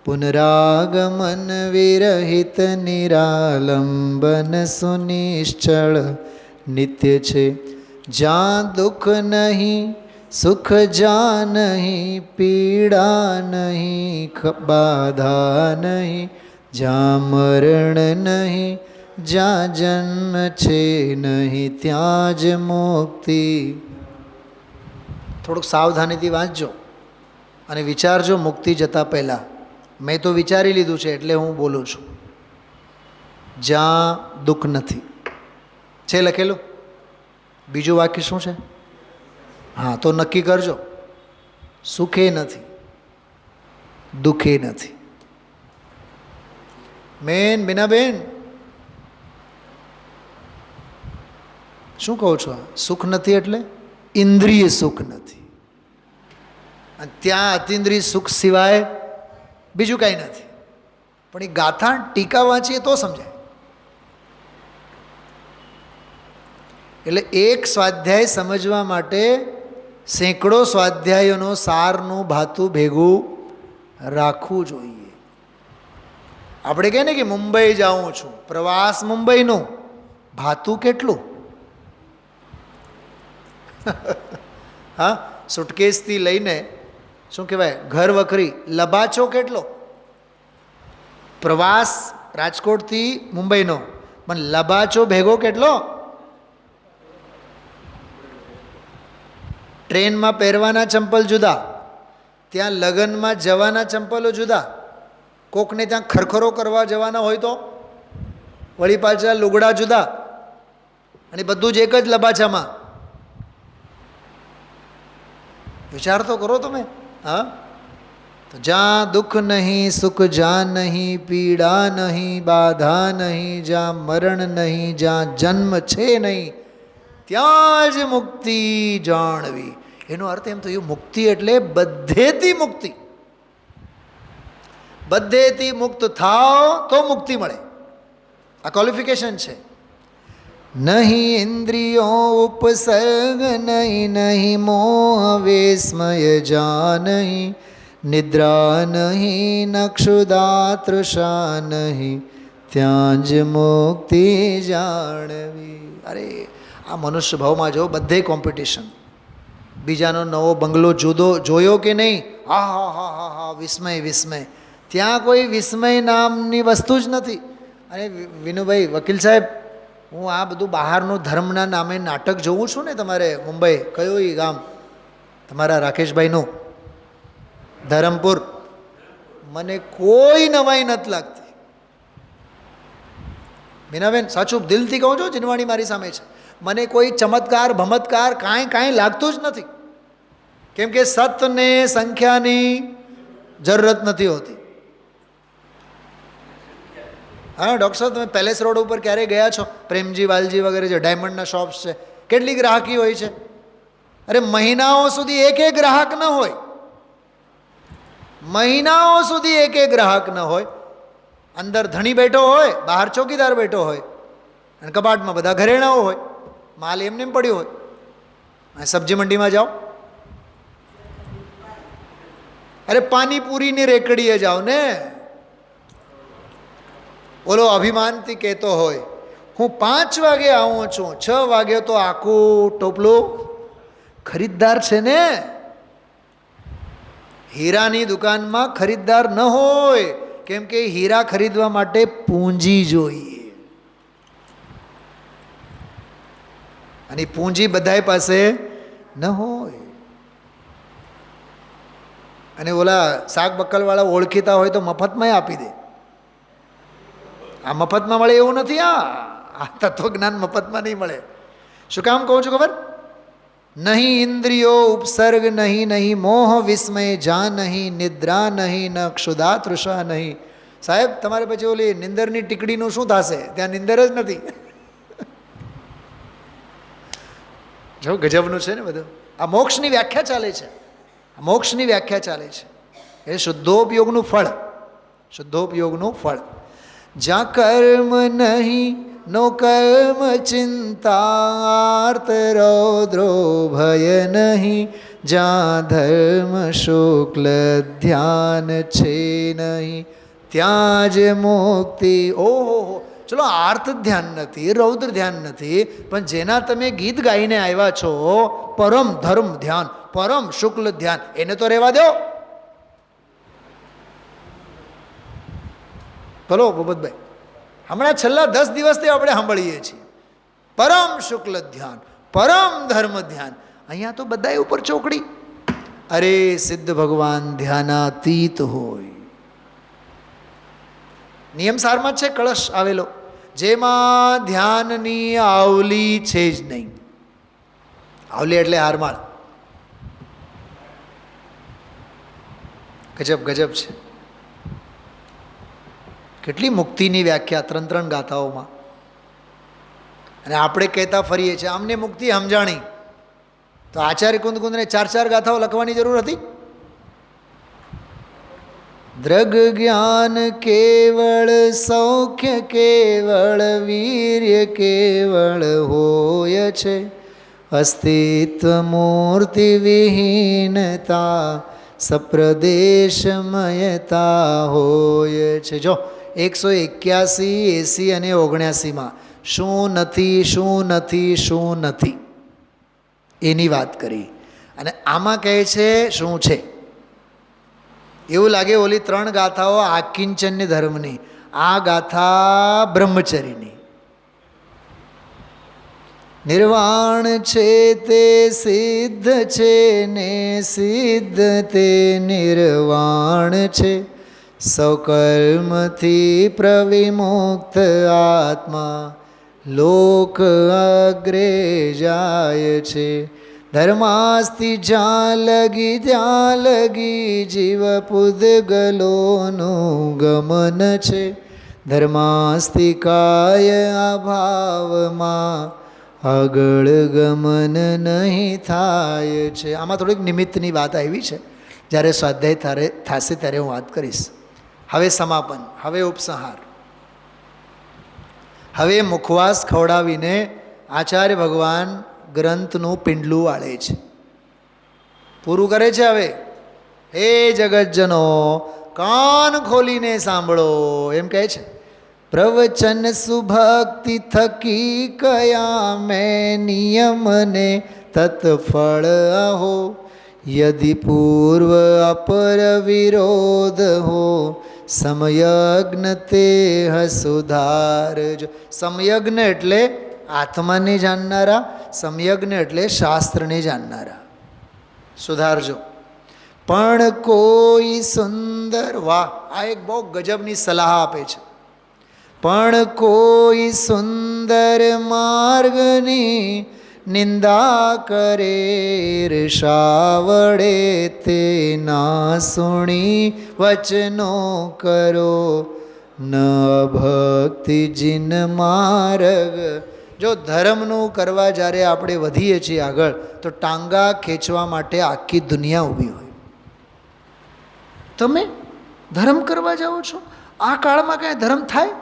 પુનરાગમન વિરહિત નિરાલંબન સુનિશ્ચળ નિત્ય છે, જ્યાં દુઃખ નહીં સુખ જ્યાં નહીં, પીડા નહીં બાધા નહીં, જ્યાં મરણ નહીં, જ્યાં જન્મ છે નહીં, ત્યાં જ મુક્તિ. થોડુંક સાવધાનીથી વાંચજો અને વિચારજો મુક્તિ જતાં પહેલાં. મેં તો વિચારી લીધું છે એટલે હું બોલું છું. જ્યાં દુઃખ નથી છે લખેલું. બીજું વાક્ય શું છે? હા, તો નક્કી કરજો. સુખે નથી, દુઃખે નથી. મેન બીનાબેન શું કહો છો? સુખ નથી એટલે ઇન્દ્રિય સુખ નથી. અને ત્યાં અતિન્દ્રિય સુખ સિવાય બીજું કાંઈ નથી. પણ એ ગાથા ટીકા વાંચીએ તો સમજાય. એટલે એક સ્વાધ્યાય સમજવા માટે સેંકડો સ્વાધ્યાયોનો સારનું ભાતું ભેગું રાખવું જોઈએ. આપણે કહે ને કે મુંબઈ જાઉં છું, પ્રવાસ મુંબઈનું, ભાતું કેટલું? હા, સુટકેસથી લઈને શું કહેવાય ઘર વખરી લબાચો કેટલો? પ્રવાસ રાજકોટથી મુંબઈનો, પણ લબાચો ભેગો કેટલો? ટ્રેનમાં પહેરવાના ચંપલ જુદા, ત્યાં લગ્નમાં જવાના ચંપલો જુદા. કોકને ત્યાં ખરખરો કરવા જવાના હોય તો વળી પાછા લુગડા જુદા, અને બધું જ એક જ લબાચામાં. વિચાર તો કરો તમે. હા, તો જ્યાં દુઃખ નહીં સુખ જ્યાં નહીં, પીડા નહીં બાધા નહીં, જ્યાં મરણ નહીં, જ્યાં જન્મ છે નહીં, ત્યાં જ મુક્તિ જાણવી. એનો અર્થ એમ થયું મુક્તિ એટલે બધેથી મુક્તિ. બધેથી મુક્ત થાવ તો મુક્તિ મળે. આ ક્વોલિફિકેશન છે. નહીં ઇન્દ્રિયો ઉપસર્ગ નહીં, નહીં મોહ વિસ્મય જા નહીં, નિદ્રા નહીં નક્ષુદા તૃષા નહીં, ત્યાં જ મુક્તિ જાણવી. અરે આ મનુષ્ય ભાવમાં જો બધે કોમ્પિટિશન. બીજાનો નવો બંગલો જુદો જોયો કે નહીં? હા હા હા હા હા, વિસ્મય વિસ્મય. ત્યાં કોઈ વિસ્મય નામની વસ્તુ જ નથી. અને વિનુભાઈ વકીલ સાહેબ, હું આ બધું બહારનું ધર્મના નામે નાટક જોઉં છું ને તમારે મુંબઈ. કયું એ ગામ તમારા રાકેશભાઈનું? ધરમપુર. મને કોઈ નવાઈ નથી લાગતી. મીનાબેન સાચું દિલથી કહું છું, જીનવાણી મારી સામે છે. મને કોઈ ચમત્કાર ભમત્કાર કાંઈ લાગતું જ નથી. કેમ કે સતને સંખ્યાની જરૂરત નથી હોતી. હા ડૉક્ટર સાહેબ, તમે પેલેસ રોડ ઉપર ક્યારેય ગયા છો? પ્રેમજી વાલજી વગેરે જે ડાયમંડના શોપ્સ છે, કેટલી ગ્રાહકી હોય છે? અરે મહિનાઓ સુધી એક ગ્રાહક ન હોય. મહિનાઓ સુધી એક ગ્રાહક ન હોય. અંદર ધણી બેઠો હોય, બહાર ચોકીદાર બેઠો હોય, અને કબાટમાં બધા ઘરેણાઓ હોય, માલ એમને એમ પડ્યો હોય. અને સબ્જી મંડીમાં જાઓ, અરે પાણીપુરીની રેકડીએ જાઓ ને. ઓલો અભિમાનથી કહેતો હોય હું 5 વાગે આવું છું, 6 વાગે તો આખું ટોપલું ખરીદદાર છે ને. હીરાની દુકાનમાં ખરીદદાર ન હોય, કેમ કે હીરા ખરીદવા માટે પૂંજી જોઈએ. અને પૂંજી બધાય પાસે ન હોય. અને ઓલા શાક બક્કલવાળા ઓળખીતા હોય તો મફતમાં આપી દે. આ મફતમાં મળે એવું નથી. આ તત્વજ્ઞાન મફતમાં નહીં મળે. શું કામ કહું છું ખબર? નહીં ઇન્દ્રિયો ઉપસર્ગ નહીં, નહીં મોહ વિસ્મય જા નહીં, નિદ્રા નહીં, ન ક્ષુધા તૃષા નહીં. સાહેબ તમારે પછી ઓલી નિંદરની ટીકડીનું શું થશે? ત્યાં નિંદર જ નથી. જો ગજબનું છે ને બધું. આ મોક્ષની વ્યાખ્યા ચાલે છે. આ મોક્ષની વ્યાખ્યા ચાલે છે. એ શુદ્ધોપયોગનું ફળ, શુદ્ધોપયોગનું ફળ. જ્યાં કર્મ નહીં નો કર્મ ચિંતાર્ત રૌદ્રો ભય નહીં, જ્યાં ધર્મ શુક્લ ધ્યાન છે નહીં, ત્યાં જ મુક્તિ. ઓહો, ચલો આર્ત ધ્યાન નથી, રૌદ્ર ધ્યાન નથી, પણ જેના તમે ગીત ગાઈને આવ્યા છો પરમ ધર્મ ધ્યાન, પરમ શુક્લ ધ્યાન, એને તો રહેવા દો. બોલો ભૂપતભાઈ, હમણાં છેલ્લા 10 દિવસથી આપણે સાંભળીએ છીએ પરમ શુક્લ ધ્યાન, પરમ ધર્મ ધ્યાન. અહીંયા તો બધા ઉપર ચોકડી. અરે સિદ્ધ ભગવાન ધ્યાનાતીત હોય. નિયમસારમાં જ છે કળશ આવેલો, જેમાં ધ્યાનની આવલી છે જ નહીં. આવલી એટલે હારમાળ. ગજબ ગજબ છે. કેટલી મુક્તિની વ્યાખ્યા 3 ગાથાઓમાં. અને આપણે કહેતા ફરીએ છીએ આમને મુક્તિ સમજાણી, તો આચાર્ય કુંદકુંદને 4 ગાથાઓ લખવાની જરૂર હતી? દ્રગ જ્ઞાન કેવળ, સૌખ્ય કેવળ, વીર્ય કેવળ હોય છે, અસ્તિત્વ મૂર્તિ વિહીનતા, સપ્રદેશમયતા હોય છે. જો 181, 80 અને 79માં શું નથી, શું નથી, શું નથી એની વાત કરી. અને આમાં કહે છે શું છે. એવું લાગે ઓલી 3 ગાથાઓ આકિંચન્ય ધર્મની, આ ગાથા બ્રહ્મચરીની. નિર્વાણ છે તે સિદ્ધ છે ને સિદ્ધ તે નિર્વાણ છે, સૌકર્મથી પ્રવિમુક્ત આત્મા લોક અગ્રે જાય છે. ધર્માસ્તિ જ્યાં લગી ત્યાં લગી જીવ પૂદગલોનું ગમન છે, ધર્માસ્તિ કાય અભાવમાં આગળ ગમન નહીં થાય છે. આમાં થોડીક નિમિત્તની વાત આવી છે, જ્યારે સ્વાધ્યાય થશે ત્યારે હું વાત કરીશ. હવે સમાપન, હવે ઉપસંહાર. હવે મુખવાસ ખવડાવીને આચાર્ય ભગવાન ગ્રંથનું પિંડલું વાળે છે, પૂરું કરે છે. હવે હે જગતજનો કાન ખોલીને સાંભળો એમ કહે છે. પ્રવચન સુભક્તિ થકી કયા મેં નિયમને તત્ફળ અહો, યદિ પૂર્વ અપર વિરોધ હો, સમયજ્ઞ તે સુધારજો. સમયજ્ઞ એટલે આત્માને જાણનારા, સમયજ્ઞ એટલે શાસ્ત્રને જાણનારા. સુધારજો. પણ કોઈ સુંદર, વાહ, આ એક બહુ ગજબની સલાહ આપે છે. પણ કોઈ સુંદર માર્ગની નિંદા કરે, ઈર્ષાવડે તે ના સુણી વચનો કરો, ન ભક્તિ જીન માર્ગ. જો ધર્મનું કરવા જ્યારે આપણે વધીએ છીએ આગળ, તો ટાંગા ખેંચવા માટે આખી દુનિયા ઊભી હોય. તમે ધર્મ કરવા જાઓ છો, આ કાળમાં કાંઈ ધર્મ થાય?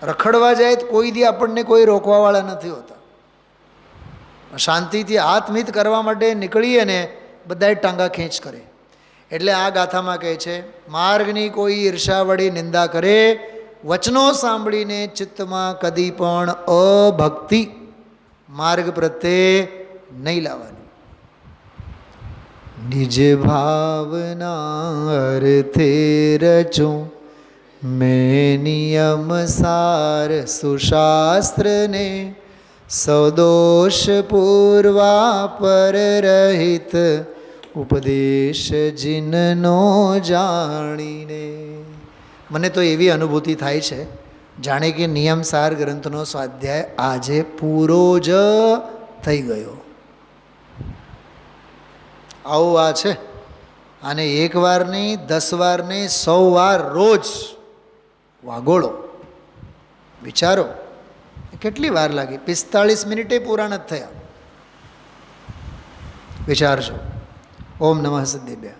રખડવા જાય તો કોઈ દી આપણને કોઈ રોકવાવાળા નથી હોતા. શાંતિથી હાથમીત કરવા માટે નીકળીએ ને બધાએ ટાંગા ખેંચ કરે. એટલે આ ગાથામાં કહે છે, માર્ગની કોઈ ઈર્ષાવળી નિંદા કરે, વચનો સાંભળીને ચિત્તમાં કદી પણ અભક્તિ માર્ગ પ્રત્યે નહીં લાવવાની. નિજ ભાવના અર્થે રચું મેં નિયમ સાર સુશાસ્ત્રને, સૌદોષ પૂર્વા પર રહિત ઉપદેશ જીનનો જાણીને. મને તો એવી અનુભૂતિ થાય છે જાણે કે નિયમસાર ગ્રંથનો સ્વાધ્યાય આજે પૂરો જ થઈ ગયો. આવું આ છે. આને એક વાર નહીં, 10 વાર નહીં, 100 વાર રોજ વાગોળો. વિચારો કેટલી વાર લાગી? 45 મિનિટે પૂરા નથી થયા. વિચારજો. ઓમ નમઃ સિદ્ધેભ્યઃ.